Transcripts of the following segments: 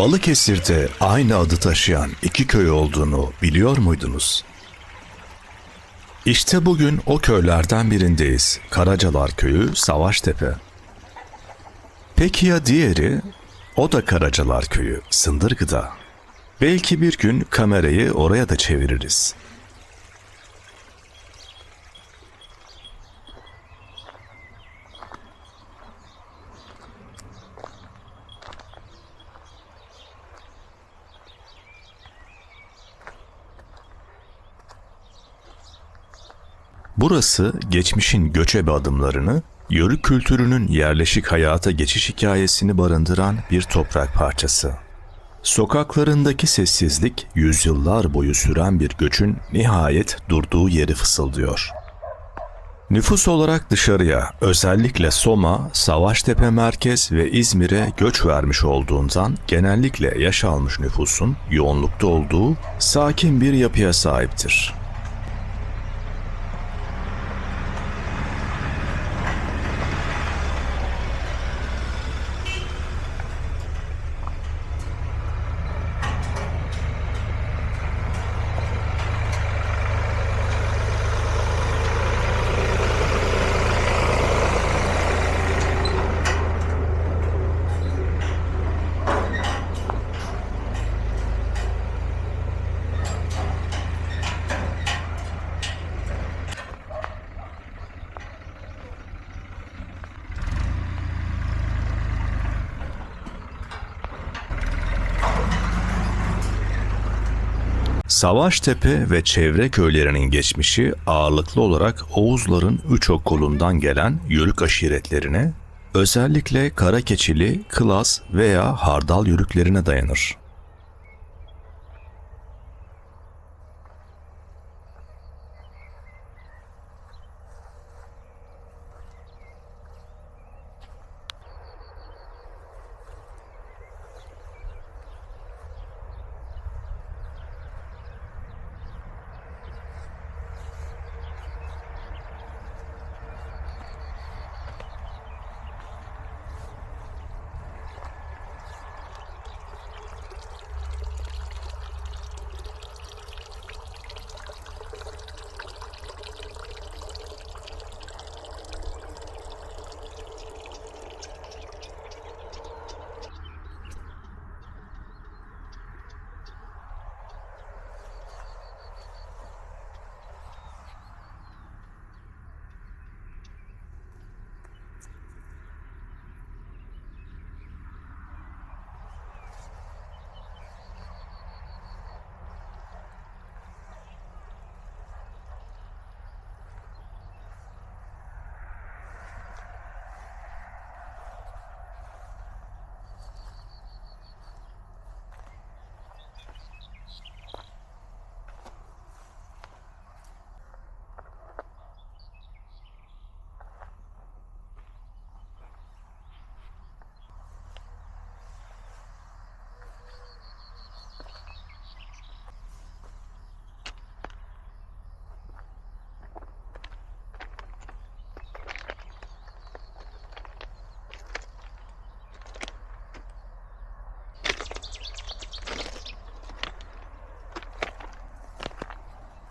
Balıkesir'de aynı adı taşıyan iki köy olduğunu biliyor muydunuz? İşte bugün o köylerden birindeyiz. Karacalar Köyü, Savaştepe. Peki ya diğeri? O da Karacalar Köyü, Sındırgı'da. Belki bir gün kamerayı oraya da çeviririz. Burası geçmişin göçebe adımlarını, Yörük kültürünün yerleşik hayata geçiş hikayesini barındıran bir toprak parçası. Sokaklarındaki sessizlik, yüzyıllar boyu süren bir göçün nihayet durduğu yeri fısıldıyor. Nüfus olarak dışarıya, özellikle Soma, Savaştepe merkez ve İzmir'e göç vermiş olduğundan genellikle yaş almış nüfusun yoğunlukta olduğu sakin bir yapıya sahiptir. Savaştepe ve çevre köylerinin geçmişi ağırlıklı olarak Oğuzların üç okulundan gelen Yörük aşiretlerine, özellikle Karakeçili, Kılas veya Hardal Yörüklerine dayanır.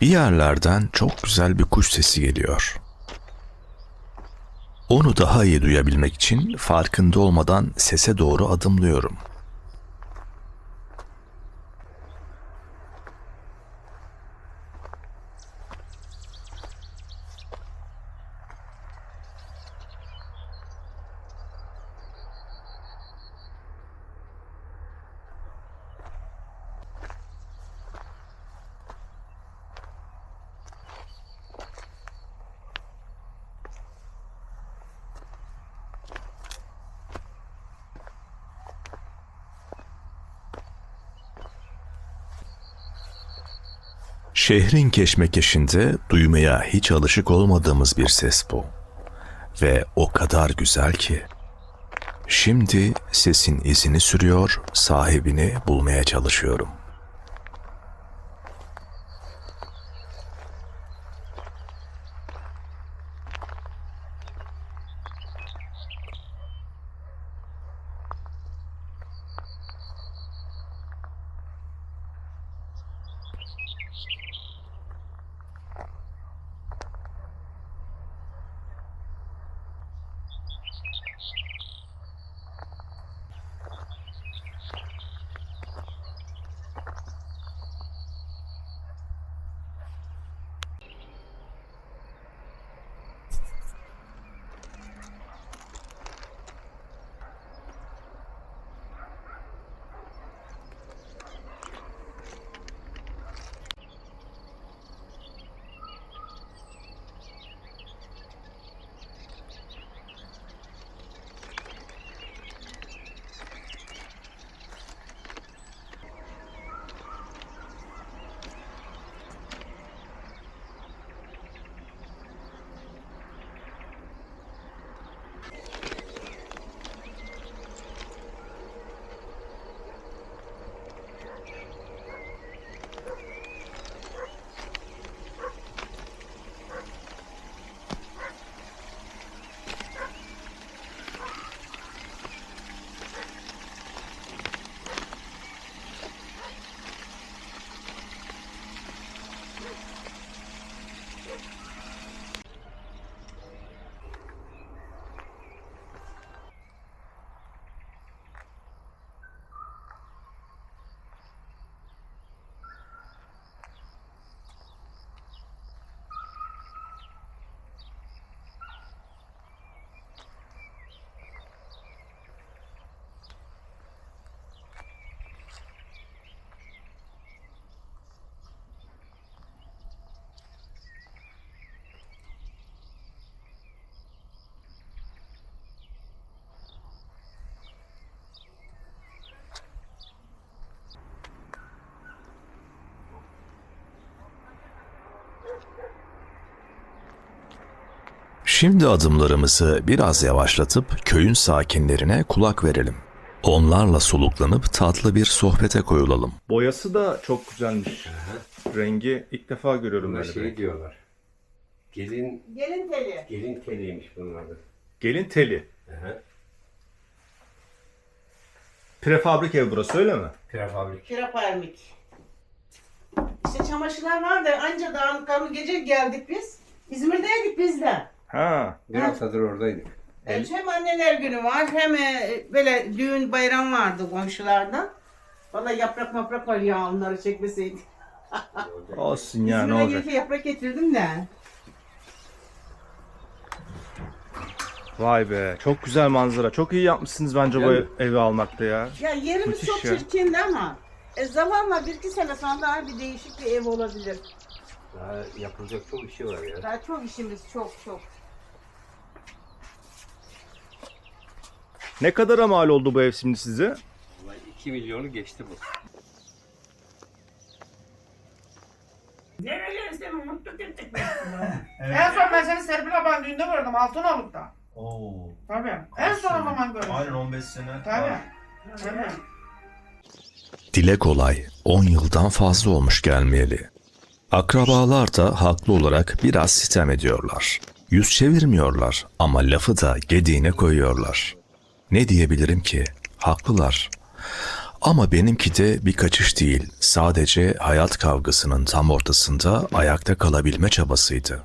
Bir yerlerden çok güzel bir kuş sesi geliyor. Onu daha iyi duyabilmek için farkında olmadan sese doğru adımlıyorum. Şehrin keşmekeşinde duymaya hiç alışık olmadığımız bir ses bu. Ve o kadar güzel ki. Şimdi sesin izini sürüyor, sahibini bulmaya çalışıyorum. Şimdi adımlarımızı biraz yavaşlatıp köyün sakinlerine kulak verelim. Onlarla soluklanıp tatlı bir sohbete koyulalım. Boyası da çok güzelmiş. Rengi ilk defa görüyorum Buna böyle. şey diyorlar. Gelin teli. Gelin teliymiş bunun adı. Gelin teli. Hı. Prefabrik ev burası, öyle mi? Prefabrik. Kiraparmik. İşte çamaşırlar vardı. Anca dağınıklarını gece geldik biz. İzmir'deydik biz de. Ha. Bir haftadır oradaydık. Hem anneler günü var hem böyle düğün bayram vardı komşularda. Vallahi yaprak var ya, onları çekmeseydik. Olsun ya, ne İzmir'e olacak? gelirken yaprak getirdim de. Vay be, çok güzel manzara. Çok iyi yapmışsınız bence bu evi almakta ya. Ya yerimiz Müthiş çok ya. çirkindi ama zamanla 1-2 sene sonra daha bir değişik bir ev olabilir. Daha yapılacak çok işi var ya. Daha çok işimiz çok. Ne kadara mal oldu bu ev şimdi size? Vallahi 2 milyonu geçti bu. En son ben seni Serpil Aba'nın düğünde gördüm Altınoluk'ta. Oo. Tabii. En son o zaman gördüm. Aynen 15 sene. Tabii. Tabii. Dile kolay, 10 yıldan fazla olmuş gelmeyeli. Akrabalar da haklı olarak biraz sitem ediyorlar. Yüz çevirmiyorlar ama lafı da gediğine koyuyorlar. Ne diyebilirim ki? Haklılar. Ama benimki de bir kaçış değil, sadece hayat kavgasının tam ortasında ayakta kalabilme çabasıydı.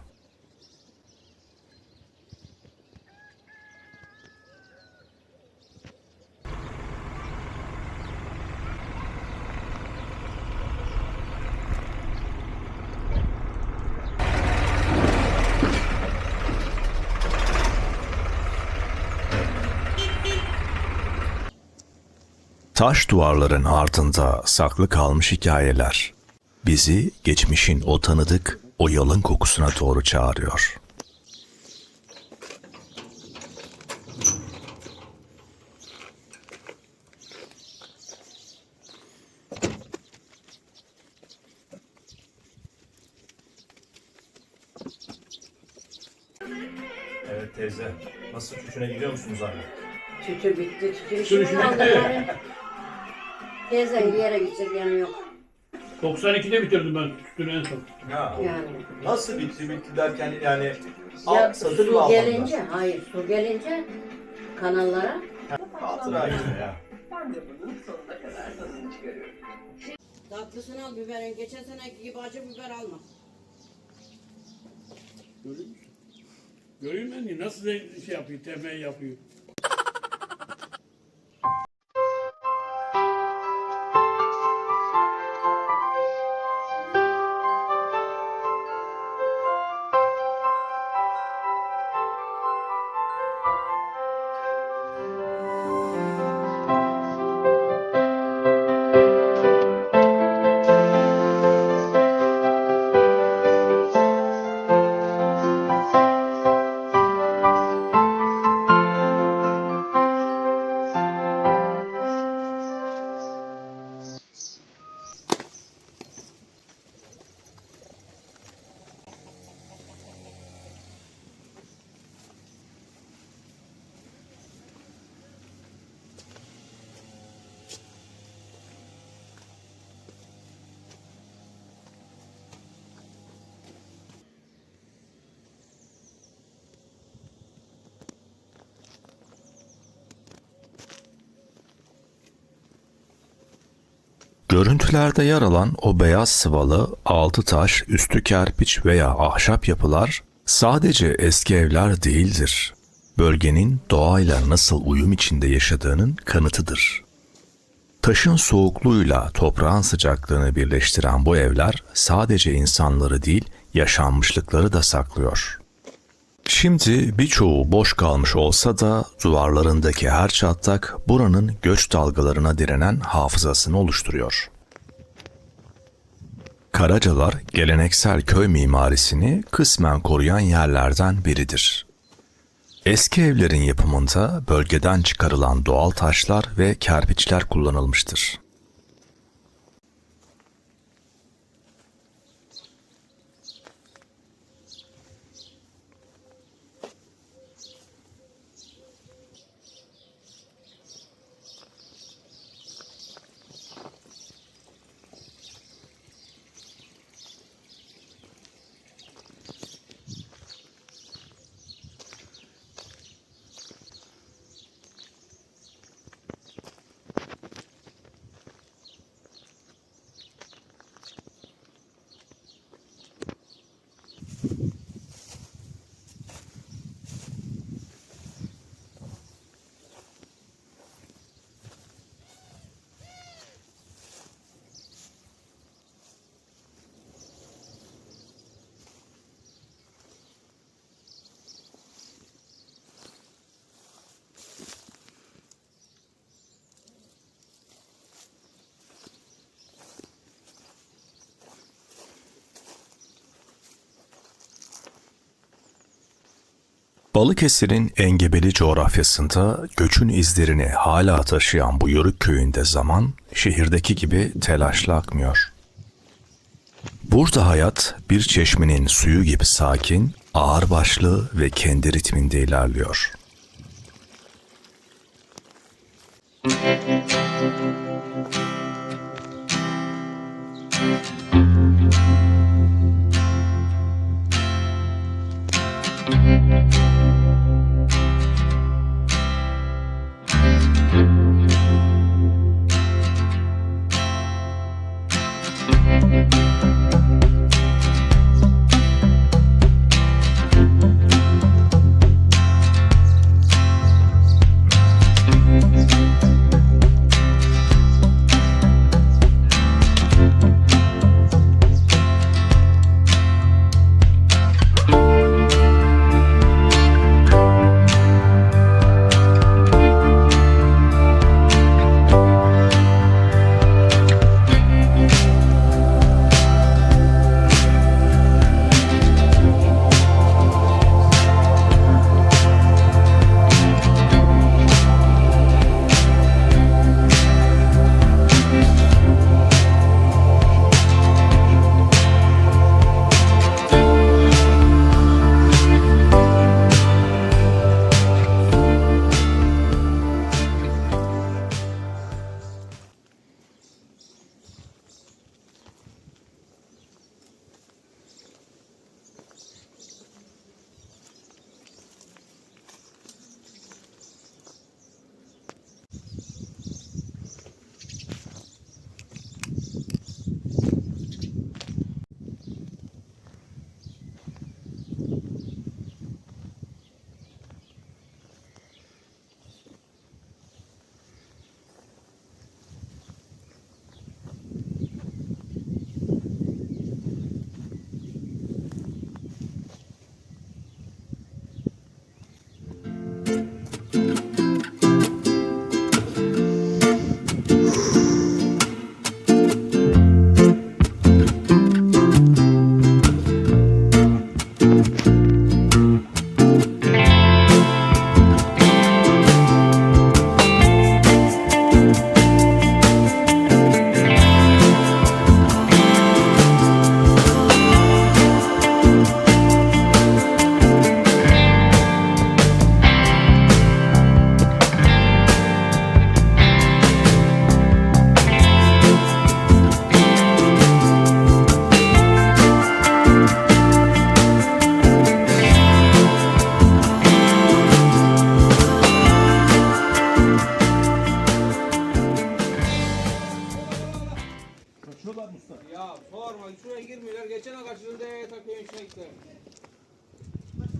Taş duvarların ardında saklı kalmış hikayeler bizi geçmişin o tanıdık, o yalın kokusuna doğru çağırıyor. Evet teyze, nasıl küçüğüne gidiyor musunuz anne? Tütü bitti, tütü işi kaldı. Teyzen bir yere gidecek yanı yok. 92'de bitirdim ben tütünü en son. Ya, Yani. nasıl bitti derken yani Ya satın mı su almadılar? gelince, hayır su gelince kanallara Hatıra işte ya. tatlısını al biberin. Geçen seneki gibi acı biber alma. Görüyor musun? Görüyor musun? Nasıl şey yapıyor, temeyi yapıyor. Görüntülerde yer alan o beyaz sıvalı, altı taş, üstü kerpiç veya ahşap yapılar sadece eski evler değildir. Bölgenin doğayla nasıl uyum içinde yaşadığının kanıtıdır. Taşın soğukluğuyla toprağın sıcaklığını birleştiren bu evler sadece insanları değil, yaşanmışlıkları da saklıyor. Şimdi birçoğu boş kalmış olsa da duvarlarındaki her çatlak buranın göç dalgalarına direnen hafızasını oluşturuyor. Karacalar geleneksel köy mimarisini kısmen koruyan yerlerden biridir. Eski evlerin yapımında bölgeden çıkarılan doğal taşlar ve kerpiçler kullanılmıştır. Balıkesir'in engebeli coğrafyasında göçün izlerini hala taşıyan bu Yörük köyünde zaman şehirdeki gibi telaşla akmıyor. Burada hayat bir çeşmenin suyu gibi sakin, ağırbaşlı ve kendi ritminde ilerliyor.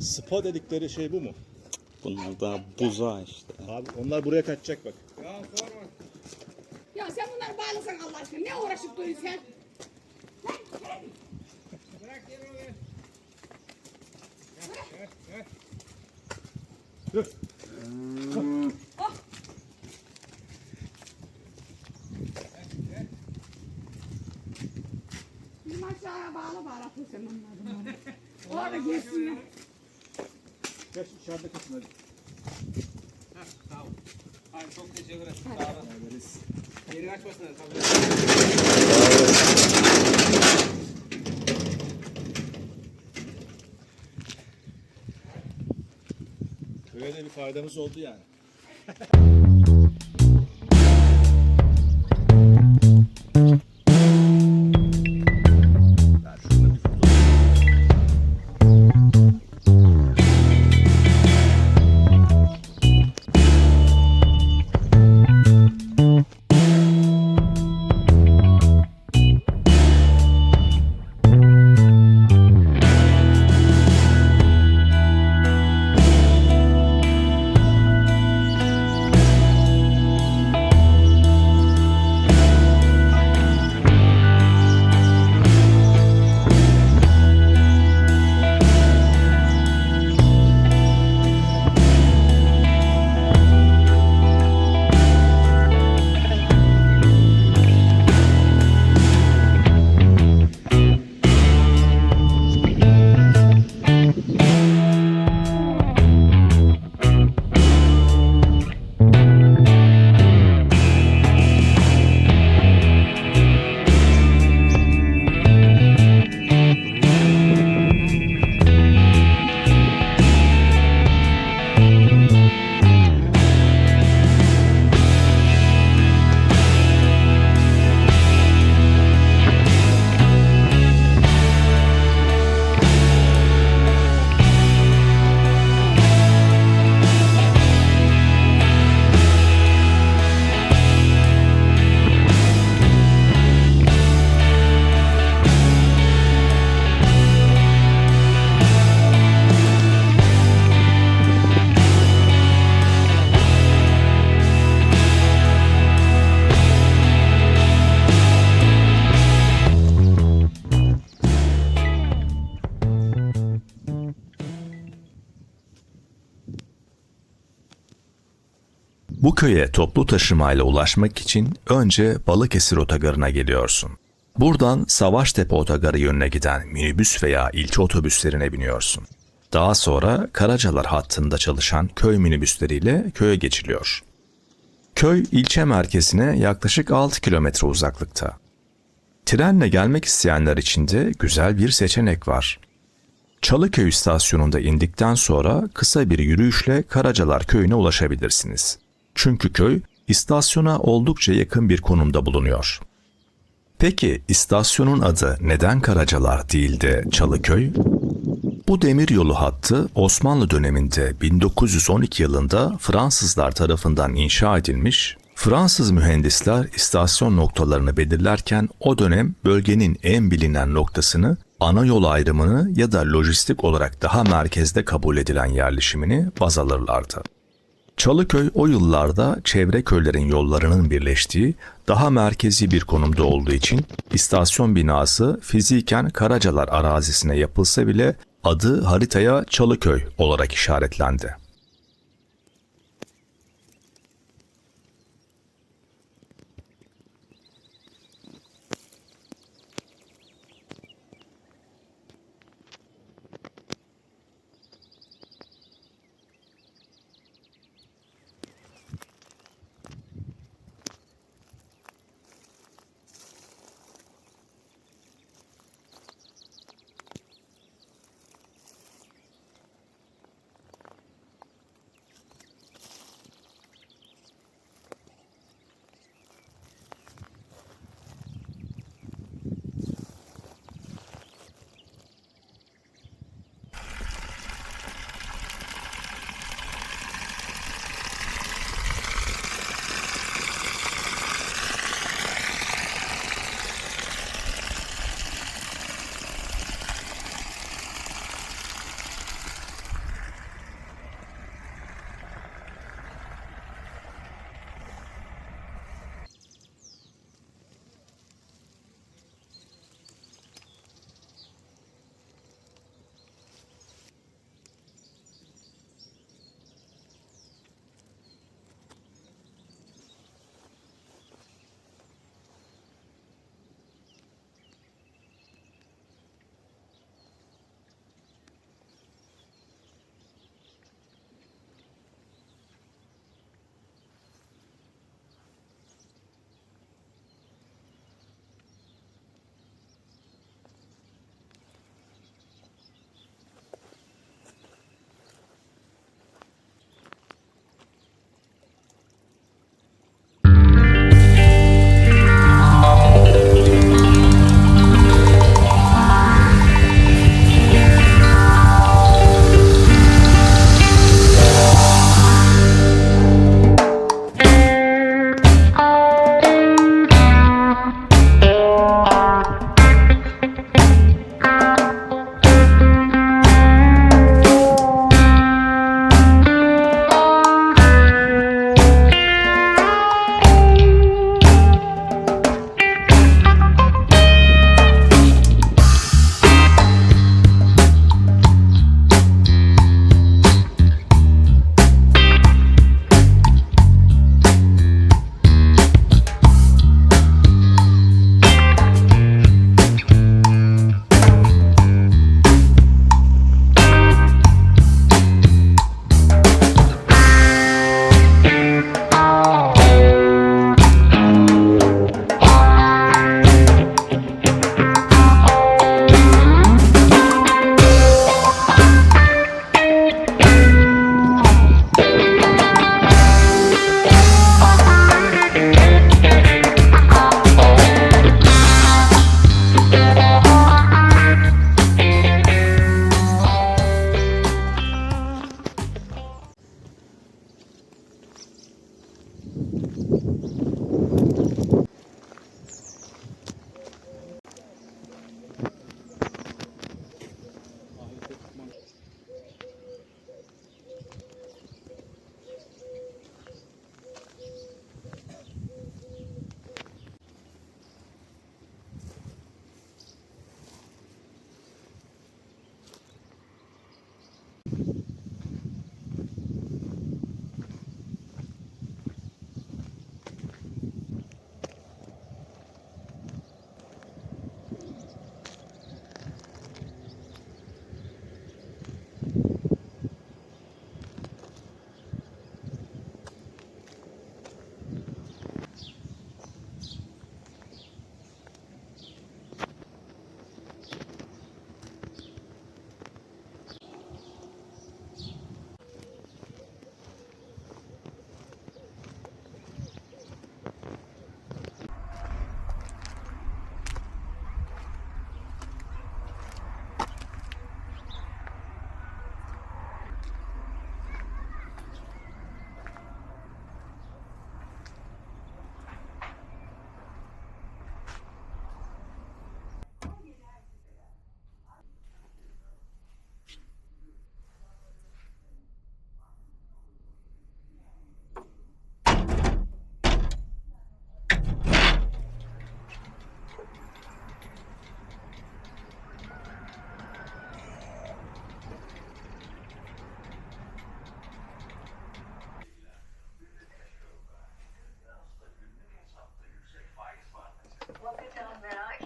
Spa dedikleri şey bu mu? Bunlar daha buza işte. Abi onlar buraya kaçacak bak. Ya sen bunları bağlasan Allah aşkına. Ne uğraşıp duruyorsun sen? Dur. Oh. Bizim aşağıya bağla sen onları. Orada gelsinler. Geç içeride kaçın hadi. Sağ ol. Hayır, çok teşekkür ederim. Sağ olun. Yerini açmasınlar tabii. Köye de bir faydamız oldu yani. Bu köye toplu taşımayla ulaşmak için önce Balıkesir Otogarı'na geliyorsun. Buradan Savaştepe Otogarı yönüne giden minibüs veya ilçe otobüslerine biniyorsun. Daha sonra Karacalar hattında çalışan köy minibüsleriyle köye geçiliyor. Köy ilçe merkezine yaklaşık 6 kilometre uzaklıkta. Trenle gelmek isteyenler için de güzel bir seçenek var. Çalıköy istasyonunda indikten sonra kısa bir yürüyüşle Karacalar köyüne ulaşabilirsiniz. Çünkü köy istasyona oldukça yakın bir konumda bulunuyor. Peki istasyonun adı neden Karacalar değil de Çalıköy? Bu demiryolu hattı Osmanlı döneminde 1912 yılında Fransızlar tarafından inşa edilmiş, Fransız mühendisler istasyon noktalarını belirlerken o dönem bölgenin en bilinen noktasını, ana yol ayrımını ya da lojistik olarak daha merkezde kabul edilen yerleşimini baz alırlardı. Çalıköy o yıllarda çevre köylerin yollarının birleştiği daha merkezi bir konumda olduğu için istasyon binası fiziken Karacalar arazisine yapılsa bile adı haritaya Çalıköy olarak işaretlendi.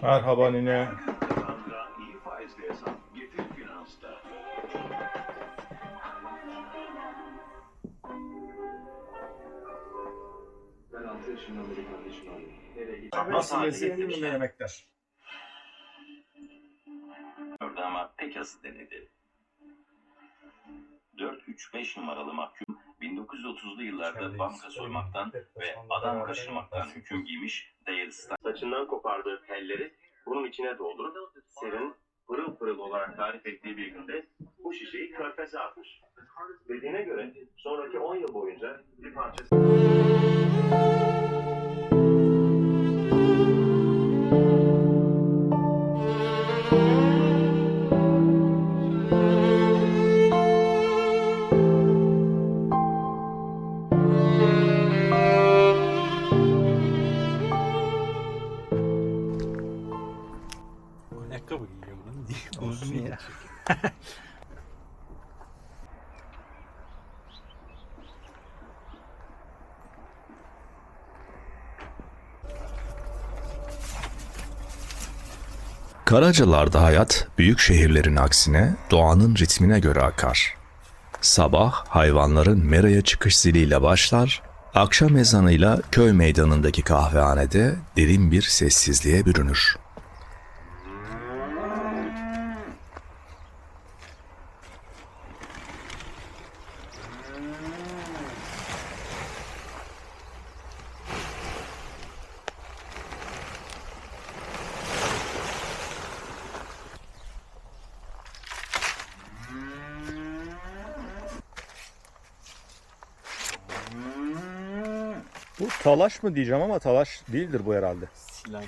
Merhaba nine. Nasıl lezzetli mi yemekler? Ama pek az denedi. 4-3-5 numaralı mahkum 1930'lu yıllarda banka soymaktan ve adam kaçırmaktan hüküm giymiş Dale. Saçından kopardığı telleri bunun içine doldurup serin, pırıl pırıl olarak tarif ettiği bir günde bu şişeyi körfeze atmış. Dediğine göre sonraki 10 yıl boyunca bir parçası... Ayakkabı giyiyorum lan diye. Olsun ya. Karacalar'da hayat büyük şehirlerin aksine doğanın ritmine göre akar. Sabah hayvanların meraya çıkış ziliyle başlar, akşam ezanıyla köy meydanındaki kahvehanede derin bir sessizliğe bürünür. Bu talaş mı diyeceğim ama talaş değildir bu herhalde. Silaj.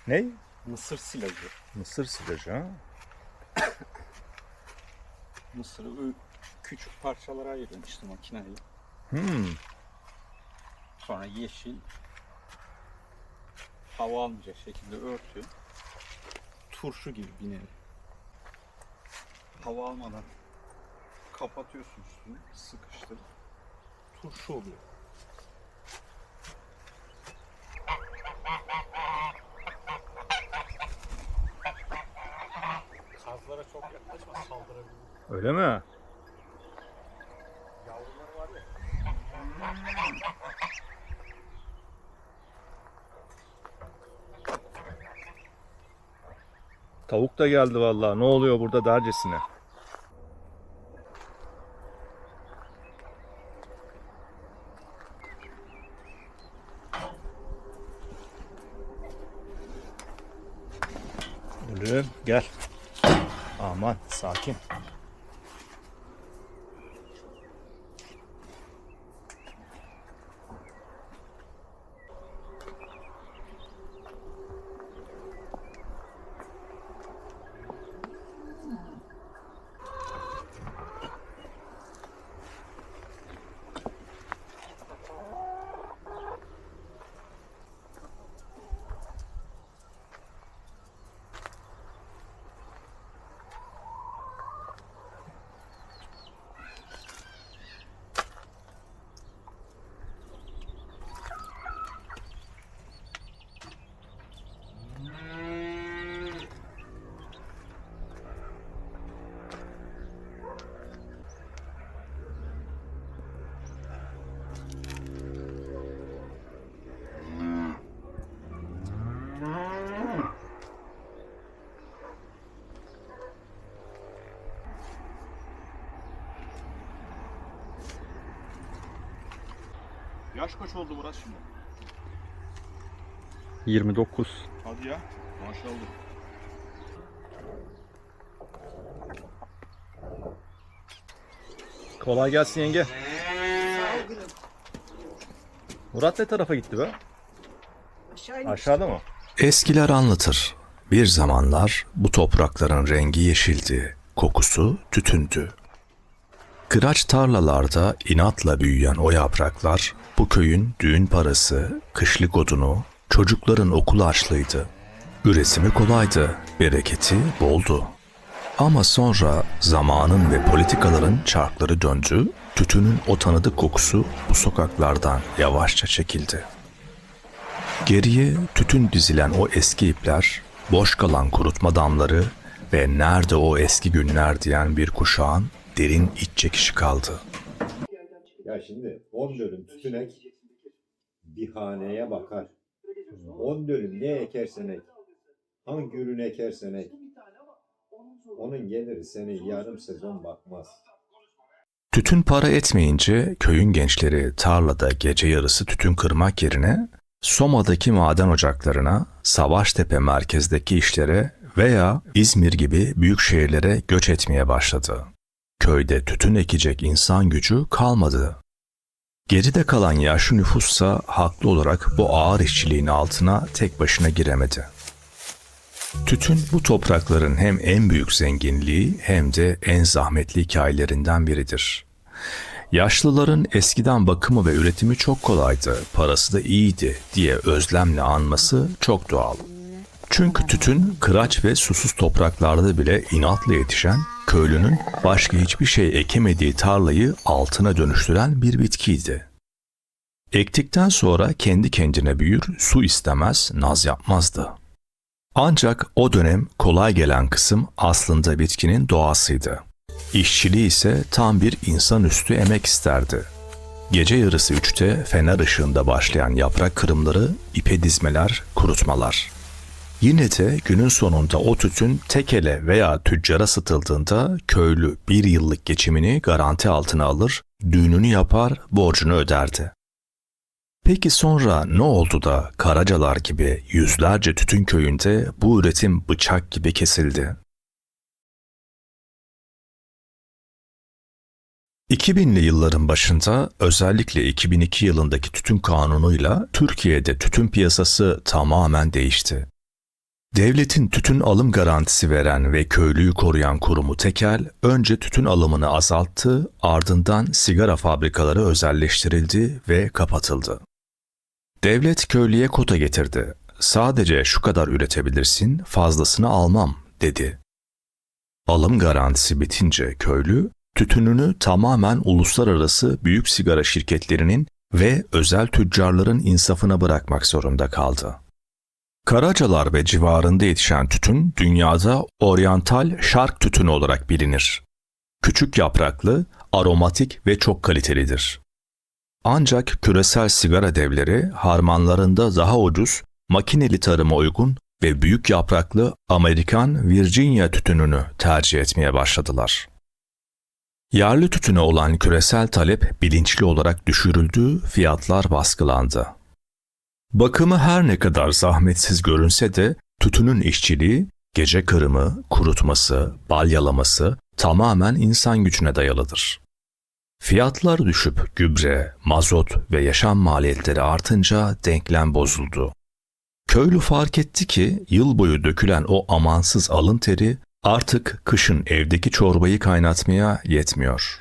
Ne? Mısır silajı. Mısır silajı ha? Mısırı küçük parçalara ayırın işte makineyle. Sonra yeşil, hava almayacak şekilde örtü. Turşu gibi bir nevi. Hava almadan kapatıyorsun üstünü, sıkıştırıp turşu oluyor. Kazlara çok yaklaşma, saldırabilir. Öyle mi? Tavuk da geldi vallahi. Ne oluyor burada dercesine. Ölüm gel. Aman sakin. Yaş kaç oldu Murat şimdi? 29. Hadi ya. Maşallah. Kolay gelsin yenge. Murat ne tarafa gitti be? Aşağıda mı? Eskiler anlatır. Bir zamanlar bu toprakların rengi yeşildi, kokusu tütündü. Kıraç tarlalarda inatla büyüyen o yapraklar bu köyün düğün parası, kışlık odunu, çocukların okul harçlığıydı. Üretimi kolaydı, bereketi boldu. Ama sonra zamanın ve politikaların çarkları döndü, tütünün o tanıdık kokusu bu sokaklardan yavaşça çekildi. Geriye tütün dizilen o eski ipler, boş kalan kurutma damları ve nerede o eski günler diyen bir kuşağın derin iç çekişi kaldı. Ya şimdi 10 dönüm tütünek bir haneye bakar. 10 dönüm ne ekersen ek, hangi ürün ekersen ek, onun geliri seni yarım sezon bakmaz. Tütün para etmeyince köyün gençleri tarlada gece yarısı tütün kırmak yerine Soma'daki maden ocaklarına, Savaştepe merkezdeki işlere veya İzmir gibi büyük şehirlere göç etmeye başladı. Köyde tütün ekecek insan gücü kalmadı. Geride kalan yaşlı nüfussa haklı olarak bu ağır işçiliğin altına tek başına giremedi. Tütün bu toprakların hem en büyük zenginliği hem de en zahmetli hikayelerinden biridir. Yaşlıların eskiden bakımı ve üretimi çok kolaydı, parası da iyiydi diye özlemle anması çok doğal. Çünkü tütün kıraç ve susuz topraklarda bile inatla yetişen, köylünün başka hiçbir şey ekemediği tarlayı altına dönüştüren bir bitkiydi. Ektikten sonra kendi kendine büyür, su istemez, naz yapmazdı. Ancak o dönem kolay gelen kısım aslında bitkinin doğasıydı. İşçiliği ise tam bir insanüstü emek isterdi. Gece yarısı 3'te fener ışığında başlayan yaprak kırımları, ipe dizmeler, kurutmalar. Yine de günün sonunda o tütün tekele veya tüccara satıldığında köylü bir yıllık geçimini garanti altına alır, düğününü yapar, borcunu öderdi. Peki sonra ne oldu da Karacalar gibi yüzlerce tütün köyünde bu üretim bıçak gibi kesildi? 2000'li yılların başında özellikle 2002 yılındaki tütün kanunuyla Türkiye'de tütün piyasası tamamen değişti. Devletin tütün alım garantisi veren ve köylüyü koruyan kurumu Tekel, önce tütün alımını azalttı, ardından sigara fabrikaları özelleştirildi ve kapatıldı. Devlet köylüye kota getirdi. Sadece şu kadar üretebilirsin, fazlasını almam, dedi. Alım garantisi bitince köylü, tütününü tamamen uluslararası büyük sigara şirketlerinin ve özel tüccarların insafına bırakmak zorunda kaldı. Karacalar ve civarında yetişen tütün dünyada oryantal şark tütünü olarak bilinir. Küçük yapraklı, aromatik ve çok kalitelidir. Ancak küresel sigara devleri harmanlarında daha ucuz, makineli tarıma uygun ve büyük yapraklı Amerikan Virginia tütününü tercih etmeye başladılar. Yerli tütüne olan küresel talep bilinçli olarak düşürüldü, fiyatlar baskılandı. Bakımı her ne kadar zahmetsiz görünse de tütünün işçiliği, gece kırımı, kurutması, balyalaması tamamen insan gücüne dayalıdır. Fiyatlar düşüp gübre, mazot ve yaşam maliyetleri artınca denklem bozuldu. Köylü fark etti ki yıl boyu dökülen o amansız alın teri artık kışın evdeki çorbayı kaynatmaya yetmiyor.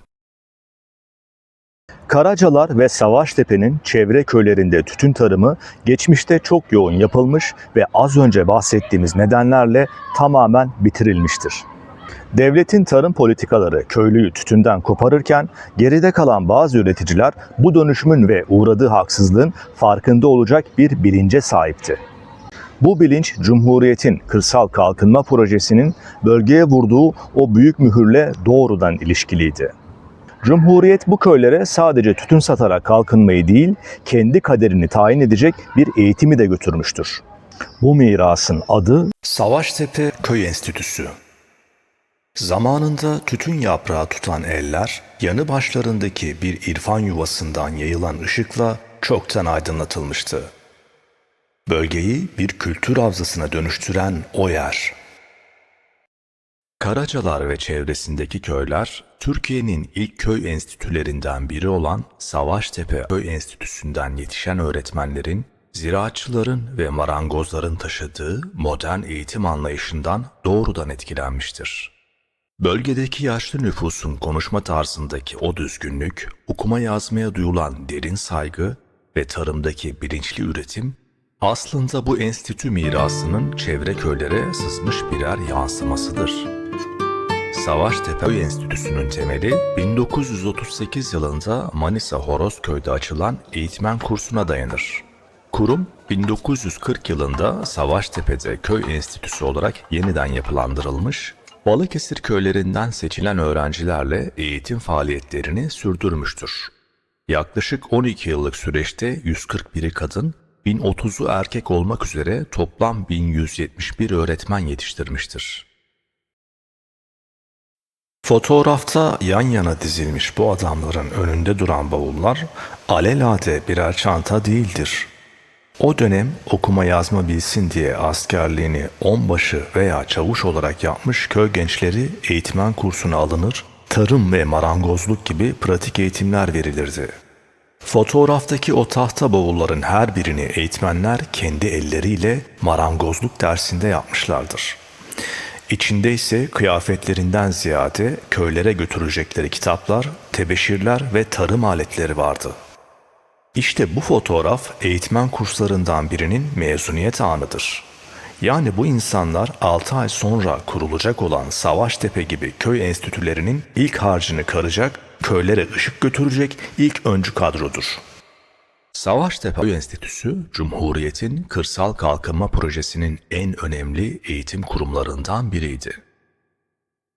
Karacalar ve Savaştepe'nin çevre köylerinde tütün tarımı geçmişte çok yoğun yapılmış ve az önce bahsettiğimiz nedenlerle tamamen bitirilmiştir. Devletin tarım politikaları köylüyü tütünden koparırken geride kalan bazı üreticiler bu dönüşümün ve uğradığı haksızlığın farkında olacak bir bilince sahipti. Bu bilinç Cumhuriyet'in kırsal kalkınma projesinin bölgeye vurduğu o büyük mühürle doğrudan ilişkiliydi. Cumhuriyet bu köylere sadece tütün satarak kalkınmayı değil, kendi kaderini tayin edecek bir eğitimi de götürmüştür. Bu mirasın adı Savaştepe Köy Enstitüsü. Zamanında tütün yaprağı tutan eller, yanı başlarındaki bir irfan yuvasından yayılan ışıkla çoktan aydınlatılmıştı. Bölgeyi bir kültür havzasına dönüştüren o yer. Karacalar ve çevresindeki köyler, Türkiye'nin ilk köy enstitülerinden biri olan Savaştepe Köy Enstitüsü'nden yetişen öğretmenlerin, ziraatçıların ve marangozların taşıdığı modern eğitim anlayışından doğrudan etkilenmiştir. Bölgedeki yaşlı nüfusun konuşma tarzındaki o düzgünlük, okuma yazmaya duyulan derin saygı ve tarımdaki bilinçli üretim, aslında bu enstitü mirasının çevre köylere sızmış birer yansımasıdır. Savaştepe Köy Enstitüsü'nün temeli 1938 yılında Manisa Horozköy'de açılan eğitmen kursuna dayanır. Kurum 1940 yılında Savaştepe'de köy enstitüsü olarak yeniden yapılandırılmış, Balıkesir köylerinden seçilen öğrencilerle eğitim faaliyetlerini sürdürmüştür. Yaklaşık 12 yıllık süreçte 141'i kadın, 1030'u erkek olmak üzere toplam 1171 öğretmen yetiştirmiştir. Fotoğrafta yan yana dizilmiş bu adamların önünde duran bavullar alelade birer çanta değildir. O dönem okuma yazma bilsin diye askerliğini onbaşı veya çavuş olarak yapmış köy gençleri eğitmen kursuna alınır, tarım ve marangozluk gibi pratik eğitimler verilirdi. Fotoğraftaki o tahta bavulların her birini eğitmenler kendi elleriyle marangozluk dersinde yapmışlardır. İçinde ise kıyafetlerinden ziyade köylere götürecekleri kitaplar, tebeşirler ve tarım aletleri vardı. İşte bu fotoğraf eğitmen kurslarından birinin mezuniyet anıdır. Yani bu insanlar 6 ay sonra kurulacak olan Savaştepe gibi köy enstitülerinin ilk harcını karacak, köylere ışık götürecek ilk öncü kadrodur. Savaştepe Köy Enstitüsü, Cumhuriyet'in kırsal kalkınma projesinin en önemli eğitim kurumlarından biriydi.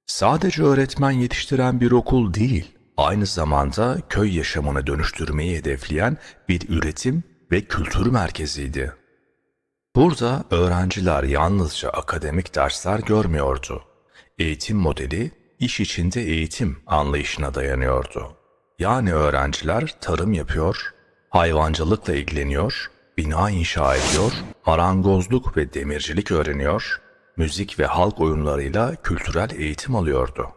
Sadece öğretmen yetiştiren bir okul değil, aynı zamanda köy yaşamını dönüştürmeyi hedefleyen bir üretim ve kültür merkeziydi. Burada öğrenciler yalnızca akademik dersler görmüyordu. Eğitim modeli, iş içinde eğitim anlayışına dayanıyordu. Yani öğrenciler tarım yapıyor, hayvancılıkla ilgileniyor, bina inşa ediyor, marangozluk ve demircilik öğreniyor, müzik ve halk oyunlarıyla kültürel eğitim alıyordu.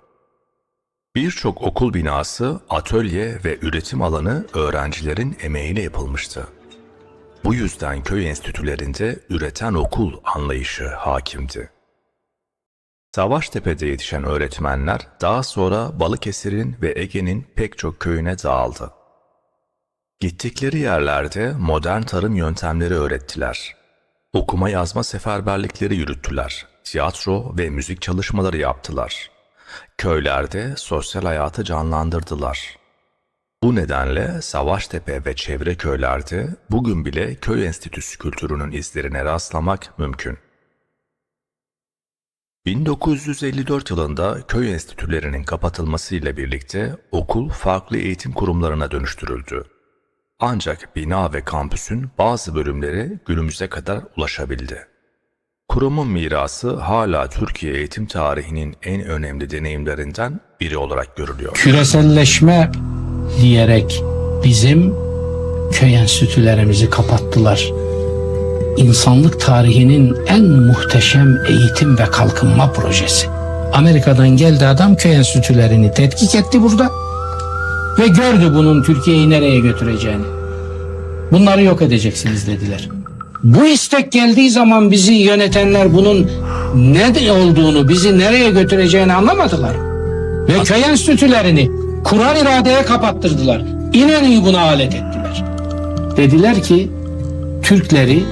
Birçok okul binası, atölye ve üretim alanı öğrencilerin emeğiyle yapılmıştı. Bu yüzden köy enstitülerinde üreten okul anlayışı hakimdi. Savaştepe'de yetişen öğretmenler daha sonra Balıkesir'in ve Ege'nin pek çok köyüne dağıldı. Gittikleri yerlerde modern tarım yöntemleri öğrettiler. Okuma yazma seferberlikleri yürüttüler. Tiyatro ve müzik çalışmaları yaptılar. Köylerde sosyal hayatı canlandırdılar. Bu nedenle Savaştepe ve çevre köylerde bugün bile köy enstitüsü kültürünün izlerine rastlamak mümkün. 1954 yılında köy enstitülerinin kapatılmasıyla birlikte okul farklı eğitim kurumlarına dönüştürüldü. Ancak bina ve kampüsün bazı bölümleri günümüze kadar ulaşabildi. Kurumun mirası hala Türkiye eğitim tarihinin en önemli deneyimlerinden biri olarak görülüyor. Küreselleşme diyerek bizim köy enstitülerimizi kapattılar. İnsanlık tarihinin en muhteşem eğitim ve kalkınma projesi. Amerika'dan geldi adam, köy enstitülerini tetkik etti burada ve gördü bunun Türkiye'yi nereye götüreceğini. Bunları yok edeceksiniz dediler. Bu istek geldiği zaman bizi yönetenler bunun ne olduğunu, bizi nereye götüreceğini anlamadılar. Ve köy enstitülerini kural iradeye kapattırdılar. İnönü'yü buna alet ettiler. Dediler ki Türkleri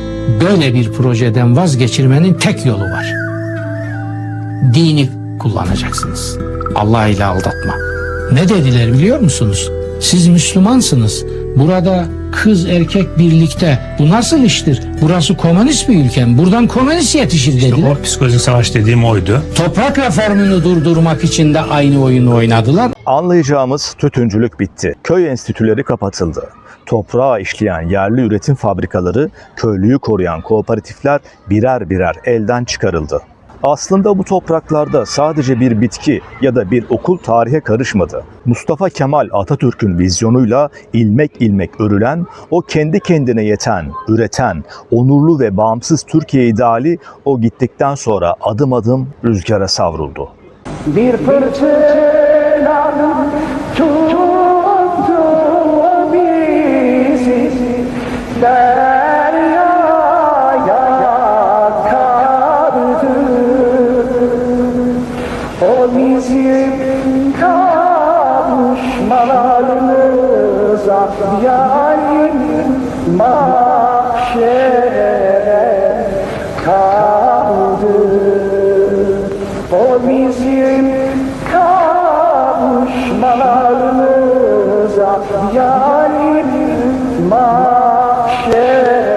böyle bir projeden vazgeçirmenin tek yolu var. Dini kullanacaksınız. Allah ile aldatma. Ne dediler biliyor musunuz? Siz Müslümansınız. Burada kız erkek birlikte. Bu nasıl iştir? Burası komünist bir ülke. Buradan komünist yetişir dediler. İşte o psikolojik savaş dediğim oydu. Toprak reformunu durdurmak için de aynı oyunu oynadılar. Anlayacağımız tütüncülük bitti. Köy enstitüleri kapatıldı. Toprağa işleyen yerli üretim fabrikaları, köylüyü koruyan kooperatifler birer birer elden çıkarıldı. Aslında bu topraklarda sadece bir bitki ya da bir okul tarihe karışmadı. Mustafa Kemal Atatürk'ün vizyonuyla ilmek ilmek örülen, o kendi kendine yeten, üreten, onurlu ve bağımsız Türkiye ideali o gittikten sonra adım adım rüzgara savruldu. Bir fırtına tuttu bizi deryaya kardı. O bizim kavuşmalarımıza yarim mahşere kaldı. O bizim kavuşmalarımıza yarim mahşere